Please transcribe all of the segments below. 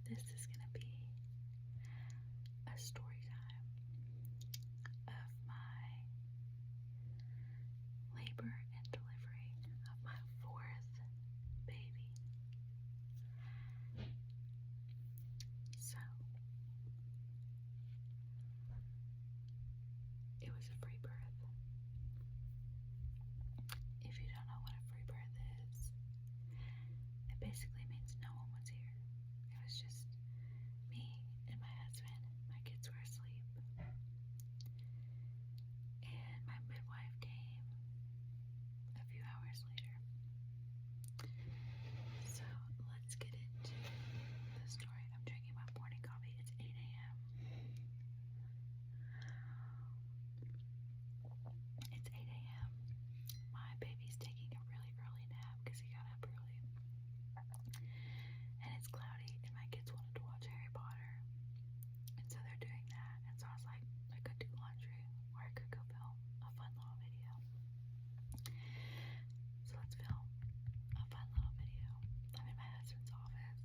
this is going to be a story time of my labor and delivery of my fourth baby. So, it was a free birth. If you don't know what a free birth is, it basically means no one was here. It was just me and my husband. My kids were asleep. And my midwife came a few hours later. So let's get into the story. I'm drinking my morning coffee. It's 8 a.m. It's 8 a.m. My baby's taking a really early nap because he got up early. And it's cloudy, and my kids wanted to watch Harry Potter. And so they're doing that. And so I was like, I could do laundry, or I could go film a fun little video. So let's film a fun little video. I'm in my husband's office.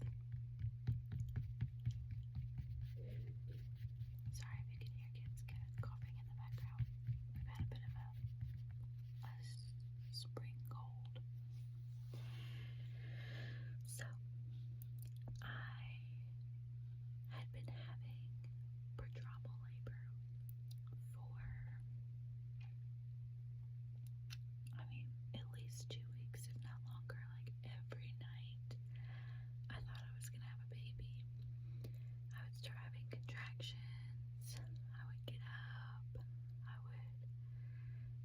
Sorry if you can hear kids coughing in the background. We've had a bit of a spring cold. So I had been having prodromal labor for, at least 2 weeks, if not longer. Like every night, I thought I was gonna have a baby. I would start having contractions. I would get up. I would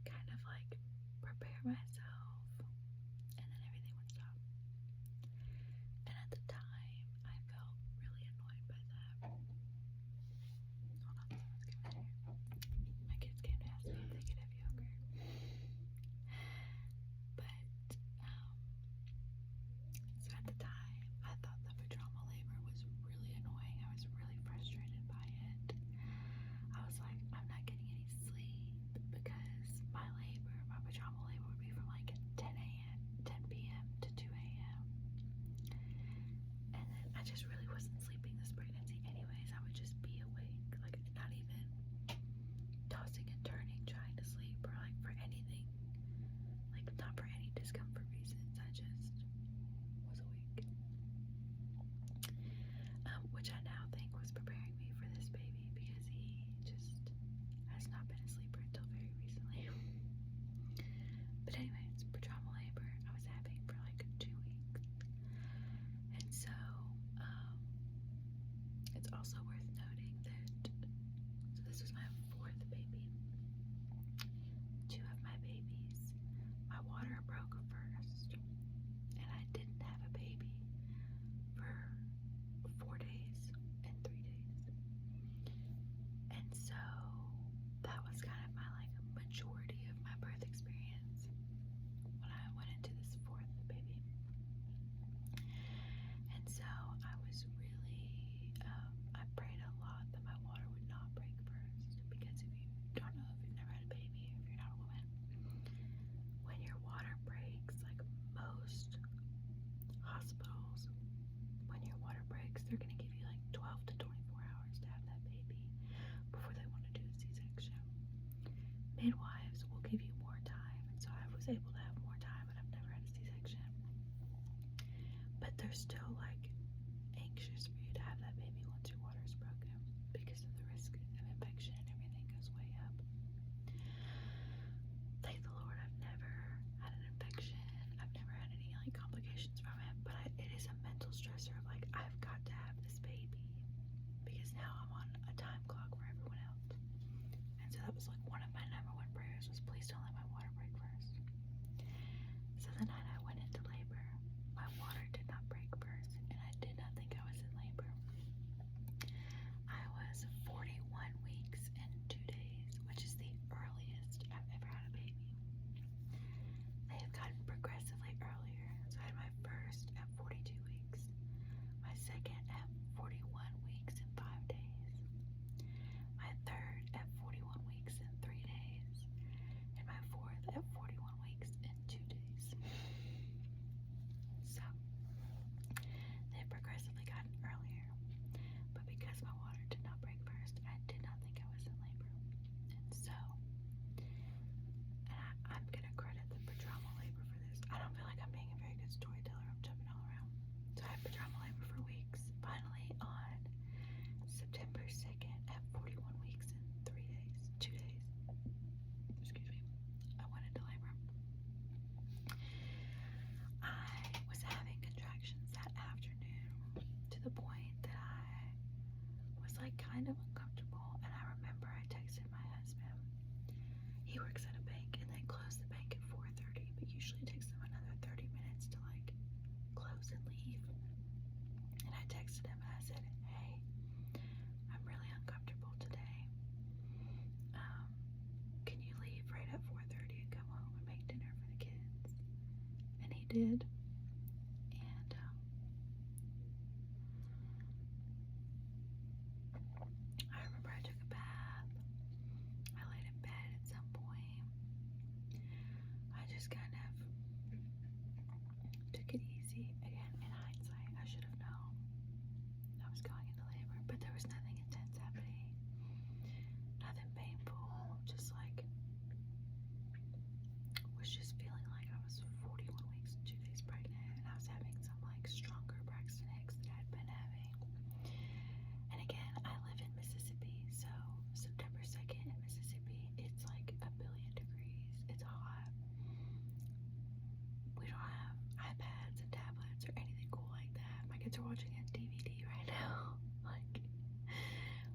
kind of like prepare myself, and then everything would stop. And at the time, I felt really annoyed by that. Hold on, someone's coming in here. My kids came to ask me if they could have yogurt. But, so at the time, I thought the prodromal labor was really annoying. I was really frustrated by it. I was like, I'm not getting any sleep because my prodromal labor would be from like 10 p.m. to 2 a.m. And then I just really wasn't sleeping this pregnancy anyways. I would just be awake, like not even tossing and turning, trying to sleep, or like for anything, like not for any discomfort reasons. I just was awake. Which I now think was preparing me for this baby, because he just has not been a sleeper until very recently. But anyways, prodromal labor I was having for like 2 weeks. And so, it's also worth noting that, so this was my fourth baby. 2 of my babies, my water broke first, and I didn't have a baby for 4 days and 3 days. And so that was kind of my like majority of my birth experience when I went into this fourth baby. And so I was really, I prayed a lot that my water would not break first, because if you don't know, if you've never had a baby, if you're not a woman, when your water breaks, like most hospitals, when your water breaks, they're going to give you like 12 to 24 hours to have that baby before they want to do a C-section. Midwives will give you more time, and so I was able to have more time, but I've never had a C-section. But they're still like anxious for you to have that baby once your water is broken, because of the risk of infection, and everything goes way up. Thank the Lord, I've never had an infection. I've never had any like complications from it, but it is a mental stressor of like, I've got to have this baby, because now I'm on a time clock for everyone else. And so that was like one of my number one prayers, was please don't let my water break first. So the night I went into labor, my water did not break first, and I did not think I was in labor. I was 41 weeks and 2 days, which is the earliest I've ever had a baby. They have gotten progressively earlier. So I had my first at 42 weeks, my second at 41 weeks and 5 days, my third at 41 weeks and 3 days, and my fourth at 41 weeks and 2 days. So they've progressively gotten earlier. had pajama labor for weeks. Finally, on September 2nd, at 41 weeks and 2 days, excuse me, I went into labor. I was having contractions that afternoon to the point that I was like kind of uncomfortable, and I remember I texted my husband. He works at a bank and they close the bank at 4:30, but usually it takes them another 30 minutes to like close and leave. And I texted him and I said, hey, I'm really uncomfortable today. Can you leave right at 4:30 and come home and make dinner for the kids? And he did. And I remember I took a bath. I laid in bed at some point. I just kind of took it easy. Again, in hindsight, I should have known I was going into labor, but there was nothing intense happening, nothing painful, just like was just feeling like I was 41 weeks and 2 days pregnant, and I was having some like stronger Braxton Hicks that I'd been having. And again, I live in Mississippi, so September 2nd in Mississippi, it's like 1,000,000,000 degrees. It's hot. We don't have iPads and tablets or anything cool like that. My kids are watching a DVD right now. Like,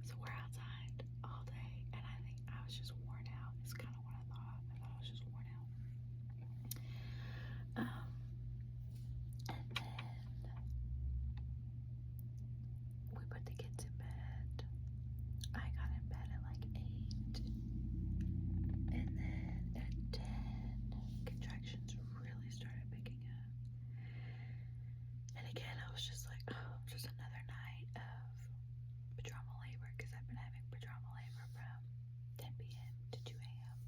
so we're outside all day, and I think I was just worn out. It's kind of what I thought. I thought I was just worn out. And then we put the kids in bed. I got in bed at like 8, and then at 10, contractions really started picking up. And again, I was just like, oh, just another night of pajama labor, because I've been having pajama labor from 10 p.m. to 2 a.m.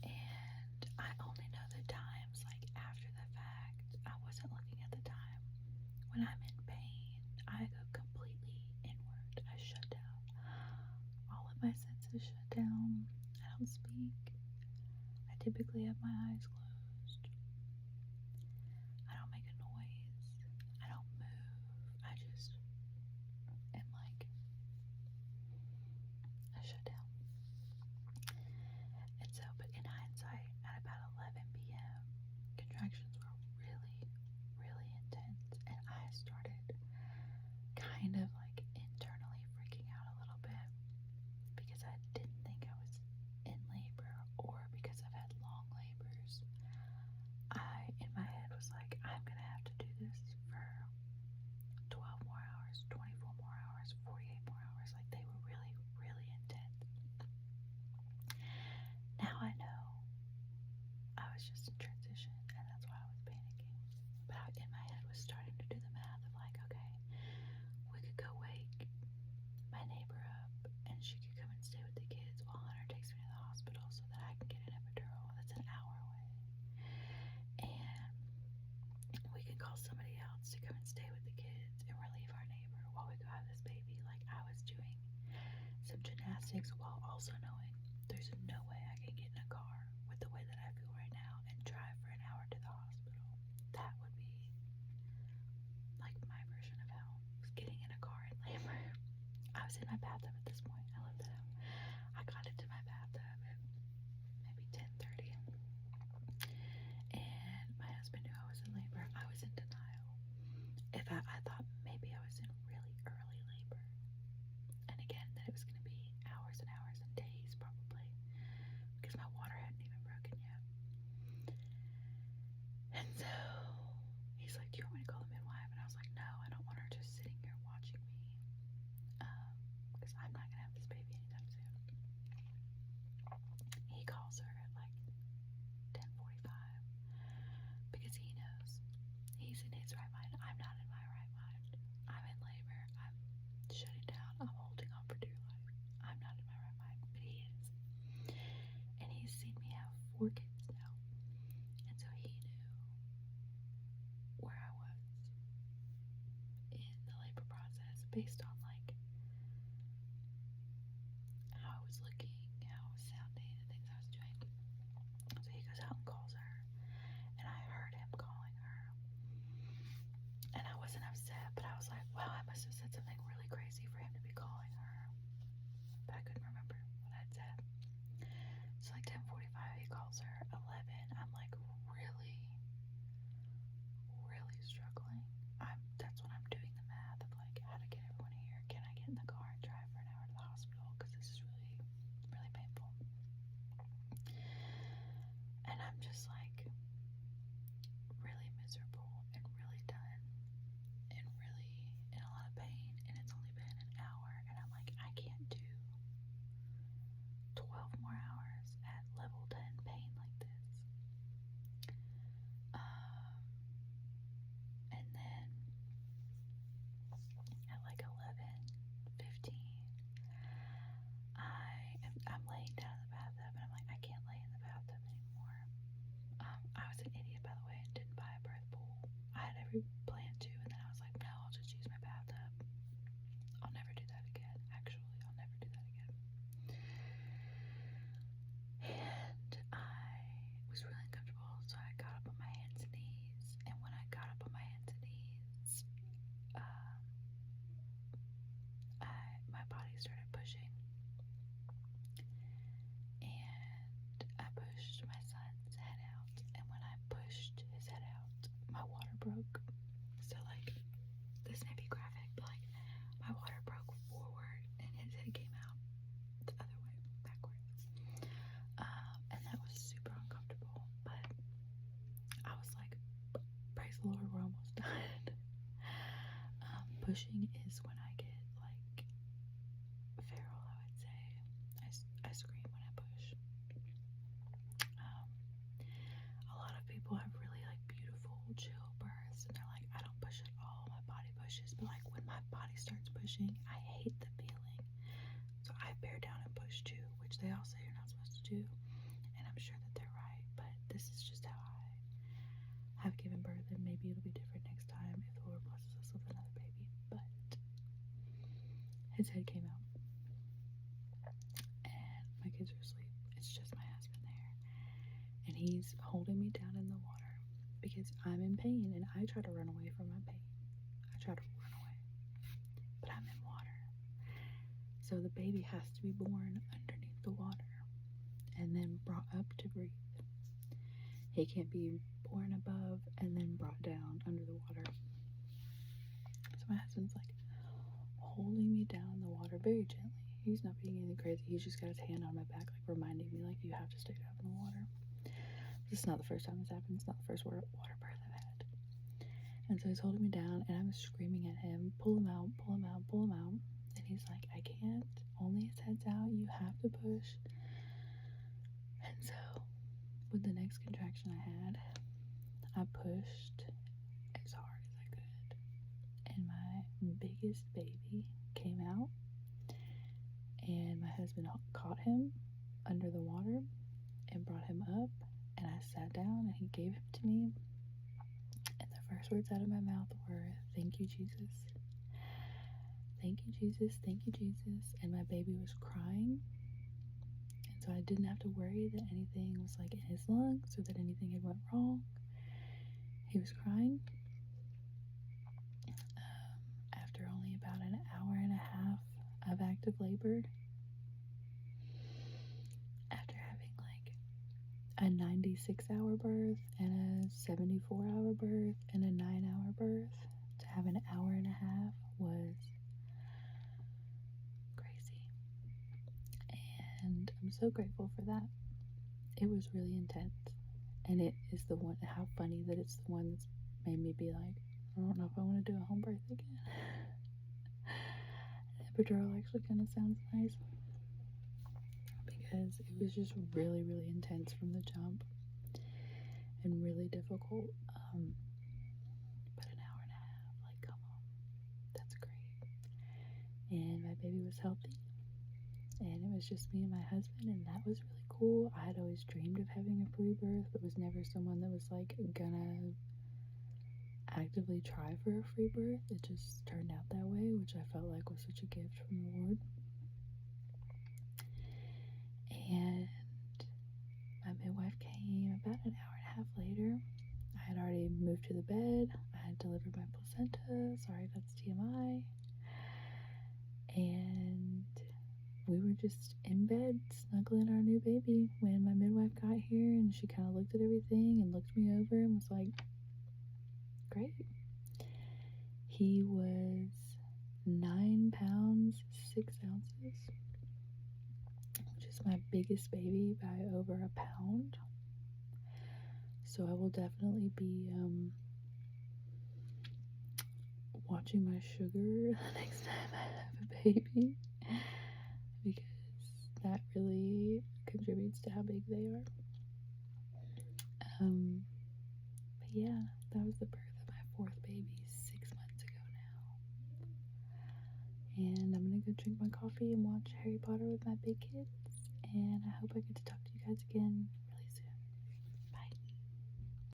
And I only know the times like after the fact. I wasn't looking at the time. When I'm in pain, I go completely inward. I shut down. All of my senses shut down. I don't speak. I typically have my eyes closed. I don't make a noise. I don't move. I just am like, I shut down. And so, but in hindsight, at about 11 p.m., contractions were really, really intense, and I started kind of like internally freaking out a little bit because I didn't think I was in labor, or because I've had long labors. I, in my head, was like, I'm gonna have to do this for 12 more hours, 24 more hours, 48 more hours. Like, they were really, really intense. Now I know I was just in transition, and that's why I was panicking. But I, in my head, was starting to do the math of like, okay, we could go wake my neighbor up, and she could come and stay with the kids while Hunter takes me to the hospital so that I can get an epidural. That's an hour away. And we could call somebody else to come and stay with the kids and relieve our neighbor while we go have this baby. Like, I was doing some gymnastics while also knowing there's no way I can get in a car with the way that I feel right now and drive for an hour to the hospital. That would be like my version of hell, was getting in a car in labor. I was in my bathtub at this point. I left it out. I got into my bathtub at maybe 10:30, and my husband knew I was in labor. I was in denial. I thought maybe I was in really early labor, and again that it was going to be hours and hours and days probably, because my water hadn't even broken yet. And so he's like, do you want me to call the midwife? And I was like, no, I don't want her just sitting here watching me, because I'm not going to have this baby anytime soon. He calls her at like 10:45 because he knows he's in his right mind. I'm not in my right mind. I'm in labor. I'm shutting down. I'm holding on for dear life. I'm not in my right mind, but he is. And he's seen me have 4 kids now. And so he knew where I was in the labor process based on like how I was looking, how I was sounding, the things I was doing. So he goes out and calls her, and I heard him calling her. wasn't upset, but I was like, wow, I must have said something really crazy for him to be calling her. But I couldn't remember what I'd said. So like 10:45, he calls her. 11, I'm like really, really struggling. That's when I'm doing the math of like how to get everyone here. Can I get in the car and drive for an hour to the hospital? Because this is really, really painful. And I'm just like really miserable and really done and really in a lot of pain. And it's only been an hour, and I'm like, I can't do 12 more hours at level 10 pain like this. And then at like 11:15, I'm laying down in the bathtub, and I'm like, I can't lay in the bathtub anymore. I was an idiot, by the way, and didn't buy a birth pool. I had every plan to, and then I was like, no, I'll just use my bathtub. I'll never do that again. Actually, I'll never do that again. And I was really uncomfortable, so I got up on my hands and knees. And when I got up on my hands and knees, my body started pushing, and I pushed my son's head out. And when I pushed his head out, my water broke. So like, this may be graphic, but like, my water broke forward, and his head came out the other way, backwards. And that was super uncomfortable, but I was like, praise the Lord, we're almost done. Pushing is when I get like feral, I would say. I scream when I push. A lot of people have really like beautiful chill births, and they're like, I don't push at all, my body pushes. But like, when my body starts pushing, I hate the feeling. So I bear down and push too, which they all say you're not supposed to do, and I'm sure that they're right, but this is just how I have given birth, and maybe it'll be different next time if the Lord blesses us with another baby. But his head came out, and my kids are asleep. It's just my husband there, and he's holding me down in the water because I'm in pain, and I try to run away from my pain. I try to run away, but I'm in water. So the baby has to be born underneath the water and then brought up to breathe. He can't be born above and then brought down under the water. So my husband's like holding me down in the water very gently. He's not being anything crazy. He's just got his hand on my back, like reminding me, like, you have to stay down in the water. This is not the first time this happened. It's not the first water birth I've had. And so he's holding me down, and I'm screaming at him, pull him out, pull him out, pull him out. And he's like, I can't. Only his head's out. You have to push. And so with the next contraction I had, I pushed as hard as I could, and my biggest baby came out, and my husband caught him under the water and brought him up, and I sat down, and he gave him to me, and the first words out of my mouth were, thank you, Jesus. Thank you, Jesus. Thank you, Jesus. And my baby was crying, and so I didn't have to worry that anything was like in his lungs or that anything had went wrong. He was crying. After only about an hour and a half of active labor, after having like a 96-hour birth and a 74-hour birth and a 9-hour birth, to have an hour and a half was crazy. And I'm so grateful for that. It was really intense. And it is the one, how funny that it's the one that's made me be like, I don't know if I want to do a home birth again. Epidural actually kind of sounds nice, because it was just really, really intense from the jump and really difficult. But an hour and a half, like, come on, that's great. And my baby was healthy, and it was just me and my husband, and that was really cool. I had always dreamed of having a free birth, but was never someone that was like gonna actively try for a free birth. It just turned out that way, which I felt like was such a gift from the Lord. And my midwife came about an hour and a half later. I I had already moved to the bed. I had delivered my placenta. Sorry, that's TMI. And we were just in bed snuggling our new baby when my midwife got here, and she kind of looked at everything and looked me over and was like, great. He was 9 pounds 6 ounces, which is my biggest baby by over a pound. So I will definitely be watching my sugar the next time I have a baby, because that really contributes to how big they are. But yeah, that was the birth of my 4th baby 6 months ago now. And I'm gonna go drink my coffee and watch Harry Potter with my big kids. And I hope I get to talk to you guys again